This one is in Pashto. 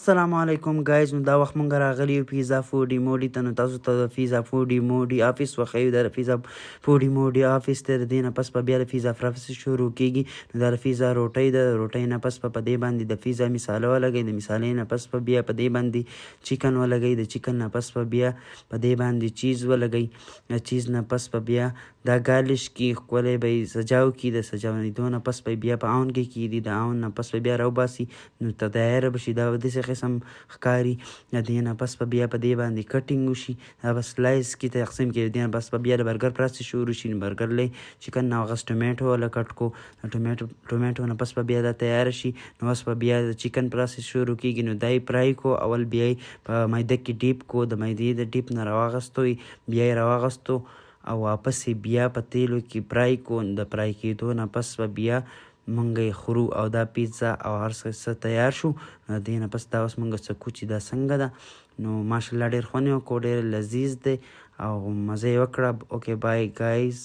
السلام علیکم ګایز. نو دا وخت مونږ راغلي یو پیزا فوډي موډي ته. نو تاسو ته د پیزا فوډي موډي آفیس وښیو. د پیزا فوډي موډي آفیس ته د دې نه پس به بیا د پیزا فرافس شروع کېږي. نو دا د پیزا روټۍ ده. د روټۍ نه پس په دې باندې د پیزا مساله ولګوئ. د مسالې نه پس په بیا په دې باندې چکن ولګوئ. د چکن نه پس په بیا په دې باندې چیز ولګوئ. د چیز نه پس په بیا دا ګارلش کې ښکلی به یې سجاو کړي. د سجاونېدو نه پس به بیا په اون کې کېږدي. د اون نه پس به بیا راوباسي. نو تیاره به شي. دا به داسې قسم ښکاري. د دې نه پس به بیا په دې باندې کټینګ وشي. دا به سلایس کې تقسیم کړي. د دې نه پس به بیا د برګر پروسس شروع شي. نو برګر لی چکن نه هغس ټومیټو وله کټ کو. ټومیټو نه پس به بیا دا تیاره شي. نو اوس به بیا د چکن پروسس شروع کېږي. نو دا یې فرای کو. اول بیا یې په میده کې ډیپ کو. د میدې د ډیپ نه راواغستو بیا یې راواغستو او واپس یې بیا په تیلو کې فرای کو. د فرای کېدو نه پس به بیا مونږ یې خورو او دا پیزا او هر څه تیار شو. د دې نه پس دا اوس مونږ څکو چې دا څنګه ده. نو ماشاءالله ډېر خوند یې وکړو. ډېر لذیذ دی او مزه یې وکړه. اوکې بای ګایز.